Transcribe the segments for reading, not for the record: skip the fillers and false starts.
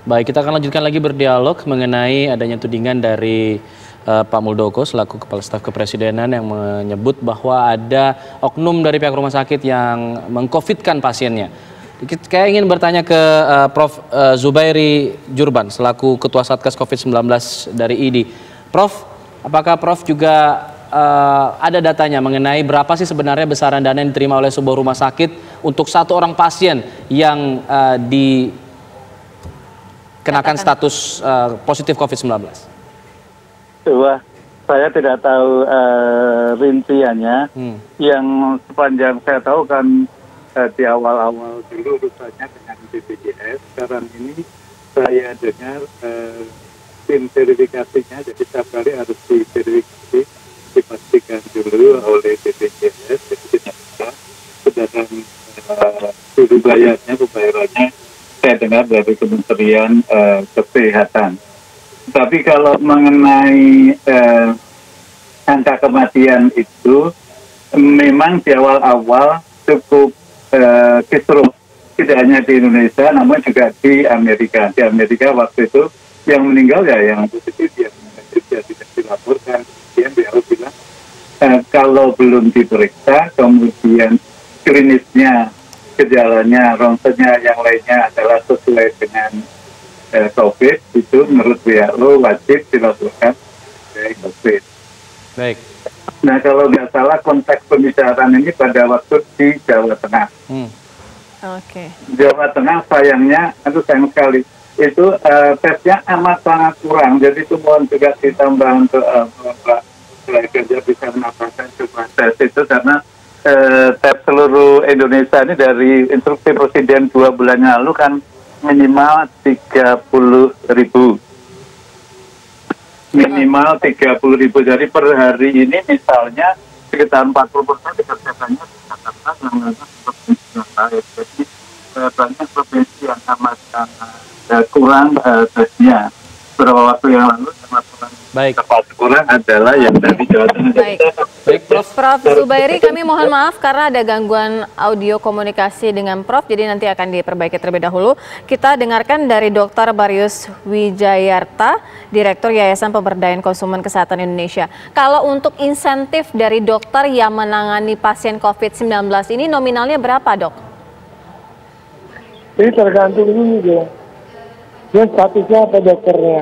Baik, kita akan lanjutkan lagi berdialog mengenai adanya tudingan dari Pak Muldoko selaku Kepala Staf Kepresidenan yang menyebut bahwa ada oknum dari pihak rumah sakit yang mengcovidkan pasiennya. Saya ingin bertanya ke Prof. Zubairi Jurban selaku Ketua Satgas COVID-19 dari IDI. Prof, apakah Prof juga ada datanya mengenai berapa sih sebenarnya besaran dana yang diterima oleh sebuah rumah sakit untuk satu orang pasien yang dikenakan status positif COVID-19? Wah, saya tidak tahu rinciannya. Yang sepanjang saya tahu kan di awal-awal dulu urusannya dengan BPJS. Sekarang ini saya dengar tim verifikasinya, jadi setiap kali harus diverifikasi, dipastikan dulu oleh BPJS. Jadi tidak bisa. Sedangkan dulu pembayarannya saya dengar dari Kementerian Kesehatan. Tapi kalau mengenai angka kematian itu memang di awal-awal cukup kisruh, tidak hanya di Indonesia namun juga di Amerika. Di Amerika waktu itu yang meninggal ya yang positif, yang negatif ya tidak dilaporkan. Kemudian WHO bilang kalau belum diperiksa, kemudian klinisnya, gejalanya, ronsennya yang lainnya adalah sesuai dengan COVID, itu menurut WHO wajib dilakukan COVID. Baik. Nah, kalau nggak salah konteks pembicaraan ini pada waktu di Jawa Tengah. Jawa Tengah sayangnya, itu sayang sekali, itu tesnya amat sangat kurang. Jadi itu mohon juga ditambah untuk Pak Ganjar bisa menambahkan jumlah tes itu karena tes seluruh Indonesia ini dari instruksi Presiden 2 bulan yang lalu kan minimal 30.000. Minimal 30.000. Jadi per hari ini misalnya sekitar 40% dikerjakannya di Jakarta yang lainnya seperti Surabaya. Jadi banyak provinsi yang amat kurang tesnya. Beberapa waktu yang lalu yang kurang adalah yang dari Jawa Tengah. Baik, Prof. Zubairi, kami mohon maaf karena ada gangguan audio komunikasi dengan Prof, jadi nanti akan diperbaiki terlebih dahulu. Kita dengarkan dari Dr. Marius Wijayarta, Direktur Yayasan Pemberdayaan Konsumen Kesehatan Indonesia. Kalau untuk insentif dari dokter yang menangani pasien COVID-19 ini nominalnya berapa, Dok? Ini tergantung ini, dong. Dia statusnya apa dokternya.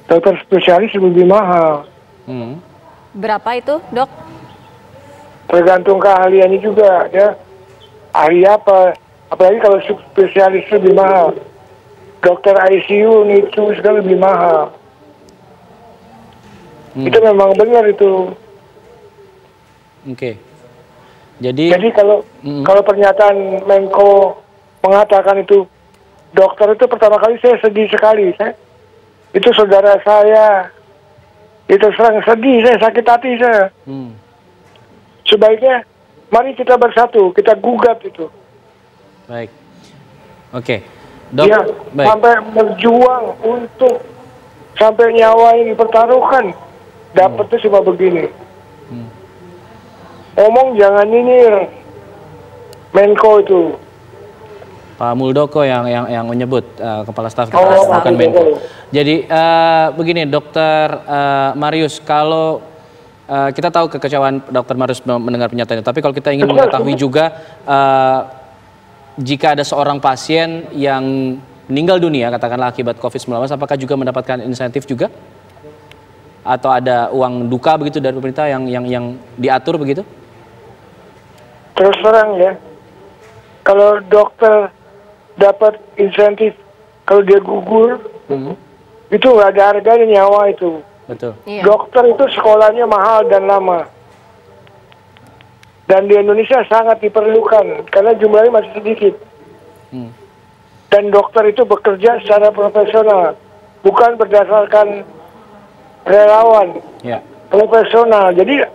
Dokter spesialis lebih mahal. Berapa itu, Dok? Tergantung keahliannya juga, ya. Ahli apa? Apalagi kalau spesialis lebih mahal. Dokter ICU itu segala lebih mahal. Itu memang benar itu. Oke. Jadi kalau pernyataan Menko mengatakan itu dokter itu pertama kali saya sedih sekali. Itu saudara saya. Itu serang sedih, saya sakit hati saya. Sebaiknya mari kita bersatu, kita gugat itu. Baik. Oke. Dok, ya, baik. Sampai berjuang untuk sampai nyawa ini dipertaruhkan. Dapatnya cuma begini. Ngomong jangan nyinyir Menko itu. Pak Muldoko yang menyebut Kepala Staf bukan Menko. Jadi begini Dokter Marius, kalau kita tahu kekecewaan Dokter Marius mendengar pernyataannya, tapi kalau kita ingin mengetahui juga jika ada seorang pasien yang meninggal dunia katakanlah akibat COVID-19, apakah juga mendapatkan insentif juga? Atau ada uang duka begitu dari pemerintah yang diatur begitu? Terus terang ya, kalau dokter dapat insentif kalau dia gugur, itu nggak ada harganya nyawa itu. Betul. Iya. Dokter itu sekolahnya mahal dan lama. Dan di Indonesia sangat diperlukan karena jumlahnya masih sedikit. Dan dokter itu bekerja secara profesional, bukan berdasarkan relawan. Yeah. Profesional. Jadi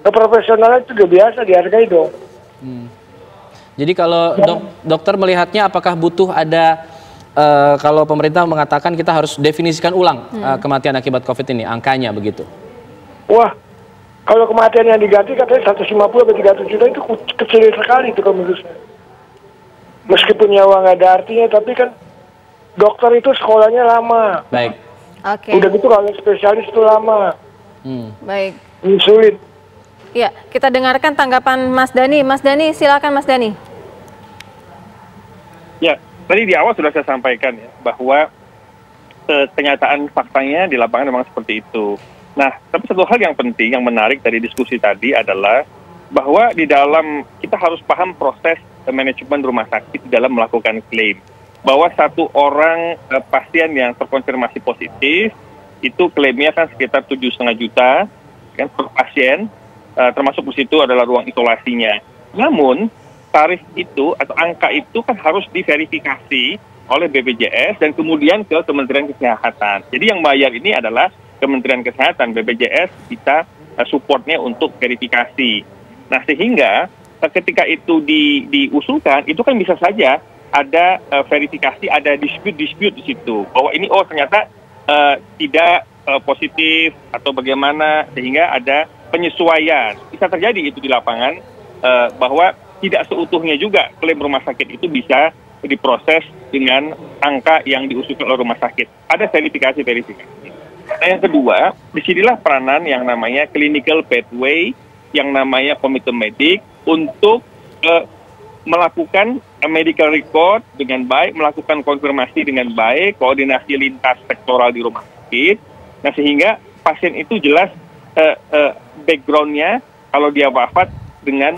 profesionalnya itu udah biasa dihargai dong. Jadi kalau dokter melihatnya apakah butuh ada kalau pemerintah mengatakan kita harus definisikan ulang kematian akibat COVID ini, angkanya begitu? Wah, kalau kematian yang diganti katanya 150 atau 300 juta itu kecil sekali itu kalau menurut saya. Meskipun nyawa nggak ada artinya, tapi kan dokter itu sekolahnya lama. Baik. Oke. Udah gitu kalau spesialis itu lama. Baik. Ini sulit. Ya, kita dengarkan tanggapan Mas Dhani. Mas Dhani, silakan Mas Dhani. Ya, tadi di awal sudah saya sampaikan ya, bahwa kenyataan faktanya di lapangan memang seperti itu. Nah, tapi satu hal yang penting, yang menarik dari diskusi tadi adalah bahwa di dalam kita harus paham proses manajemen rumah sakit dalam melakukan klaim. Bahwa satu orang pasien yang terkonfirmasi positif, itu klaimnya kan sekitar 7,5 juta kan, per pasien, termasuk di situ adalah ruang isolasinya. Namun, tarif itu atau angka itu kan harus diverifikasi oleh BPJS dan kemudian ke Kementerian Kesehatan. Jadi yang bayar ini adalah Kementerian Kesehatan, BPJS kita supportnya untuk verifikasi. Nah sehingga ketika itu diusulkan, itu kan bisa saja ada verifikasi, ada dispute di situ. Bahwa ini ternyata tidak positif atau bagaimana, sehingga ada penyesuaian. Bisa terjadi itu di lapangan, bahwa tidak seutuhnya juga klaim rumah sakit itu bisa diproses dengan angka yang diusulkan oleh rumah sakit. Ada verifikasi. Nah yang kedua, disinilah peranan yang namanya clinical pathway, yang namanya komite medik untuk melakukan medical record dengan baik, melakukan konfirmasi dengan baik, koordinasi lintas sektoral di rumah sakit. Nah sehingga pasien itu jelas background-nya kalau dia wafat dengan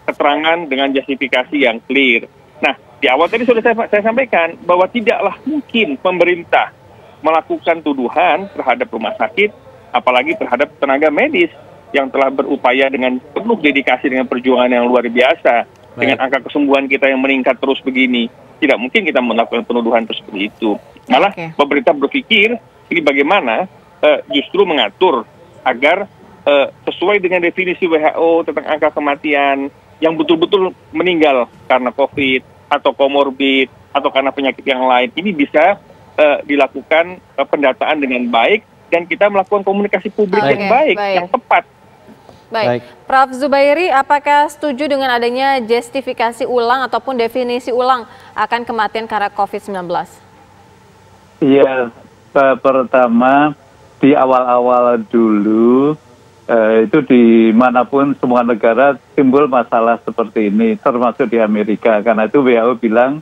keterangan dengan justifikasi yang clear. Nah, di awal tadi sudah saya sampaikan bahwa tidaklah mungkin pemerintah melakukan tuduhan terhadap rumah sakit, apalagi terhadap tenaga medis yang telah berupaya dengan penuh dedikasi dengan perjuangan yang luar biasa. Baik. Dengan angka kesembuhan kita yang meningkat terus begini, tidak mungkin kita melakukan penuduhan seperti itu. Malah pemerintah berpikir ini bagaimana justru mengatur agar sesuai dengan definisi WHO tentang angka kematian yang betul-betul meninggal karena COVID atau komorbid atau karena penyakit yang lain, ini bisa dilakukan pendataan dengan baik dan kita melakukan komunikasi publik yang baik, yang tepat. Baik. Prof. Zubairi, apakah setuju dengan adanya justifikasi ulang ataupun definisi ulang akan kematian karena COVID-19? Iya, pertama di awal-awal dulu itu dimanapun semua negara timbul masalah seperti ini, termasuk di Amerika. Karena itu WHO bilang,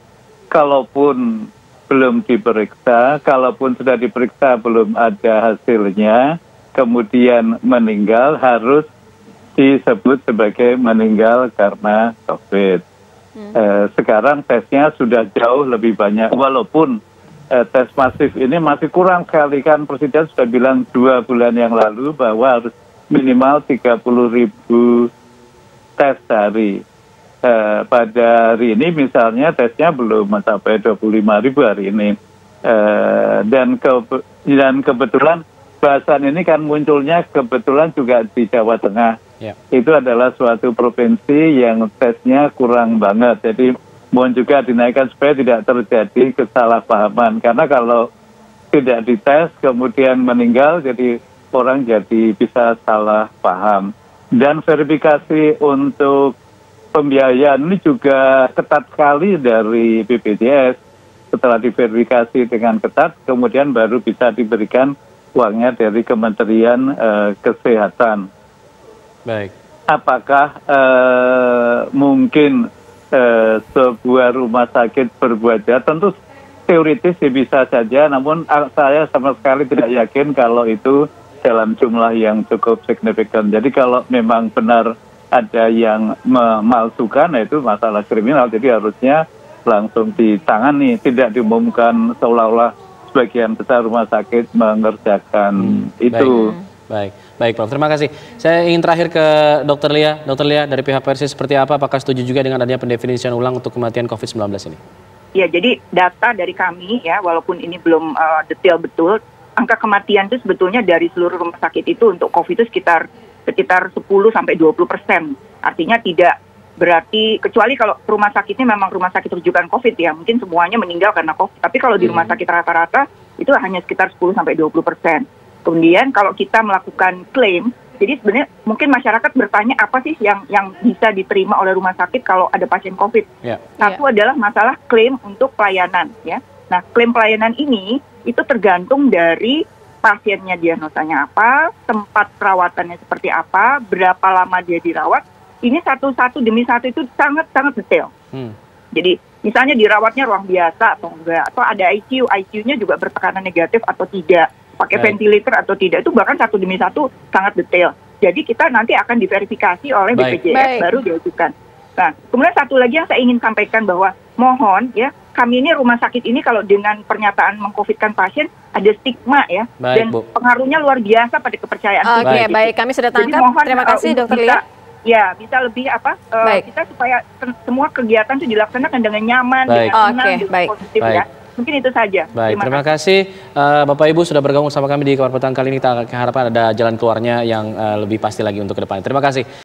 kalaupun belum diperiksa, kalaupun sudah diperiksa belum ada hasilnya, kemudian meninggal, harus disebut sebagai meninggal karena COVID. Sekarang tesnya sudah jauh lebih banyak, walaupun tes masif ini masih kurang sekali, kan Presiden sudah bilang 2 bulan yang lalu bahwa harus minimal 30.000 tes sehari. Pada hari ini misalnya tesnya belum mencapai 25.000 hari ini. Dan kebetulan bahasan ini kan munculnya kebetulan juga di Jawa Tengah. Itu adalah suatu provinsi yang tesnya kurang banget. Jadi mohon juga dinaikkan supaya tidak terjadi kesalahpahaman. Karena kalau tidak dites kemudian meninggal, jadi orang jadi bisa salah paham. Dan verifikasi untuk pembiayaan ini juga ketat sekali dari BPJS. Setelah diverifikasi dengan ketat, kemudian baru bisa diberikan uangnya dari Kementerian Kesehatan. Baik. Apakah mungkin sebuah rumah sakit berbuat jahat? Tentu teoritis bisa saja, namun saya sama sekali tidak yakin kalau itu dalam jumlah yang cukup signifikan. Jadi kalau memang benar ada yang memalsukan, itu masalah kriminal, jadi harusnya langsung ditangani, tidak diumumkan seolah-olah sebagian besar rumah sakit mengerjakan itu. Baik Prof, terima kasih. Saya ingin terakhir ke Dr. Lia. Dr. Lia, dari pihak Persi seperti apa? Apakah setuju juga dengan adanya pendefinisian ulang untuk kematian COVID-19 ini? Ya, jadi data dari kami ya, walaupun ini belum detail betul, angka kematian itu sebetulnya dari seluruh rumah sakit itu untuk COVID itu sekitar 10-20%. Artinya tidak berarti, kecuali kalau rumah sakitnya memang rumah sakit rujukan COVID ya, mungkin semuanya meninggal karena COVID. Tapi kalau di rumah sakit rata-rata itu hanya sekitar 10-20%. Kemudian kalau kita melakukan klaim, jadi sebenarnya mungkin masyarakat bertanya apa sih yang bisa diterima oleh rumah sakit kalau ada pasien COVID. Satu adalah masalah klaim untuk pelayanan ya. Nah, klaim pelayanan ini itu tergantung dari pasiennya diagnosanya apa, tempat perawatannya seperti apa, berapa lama dia dirawat. Ini satu-satu demi satu itu sangat-sangat detail. Jadi misalnya dirawatnya ruang biasa atau enggak, atau ada ICU, ICU-nya juga bertekanan negatif atau tidak, pakai ventilator atau tidak, itu bahkan satu demi satu sangat detail. Jadi kita nanti akan diverifikasi oleh BPJS baru diajukan. Nah, kemudian satu lagi yang saya ingin sampaikan bahwa mohon ya, kami ini rumah sakit ini kalau dengan pernyataan meng-COVID-kan pasien ada stigma ya, dan pengaruhnya luar biasa pada kepercayaan. Oke, baik, kami sudah tangkap. Terima kasih Dokter Lia. Ya, bisa lebih kita supaya semua kegiatan itu dilaksanakan dengan nyaman, dengan tenang, dengan positif ya. Mungkin itu saja. Baik, terima kasih Bapak Ibu sudah bergabung sama kami di Kabar Petang kali ini. Kita harapkan ada jalan keluarnya yang lebih pasti lagi untuk ke depan. Terima kasih.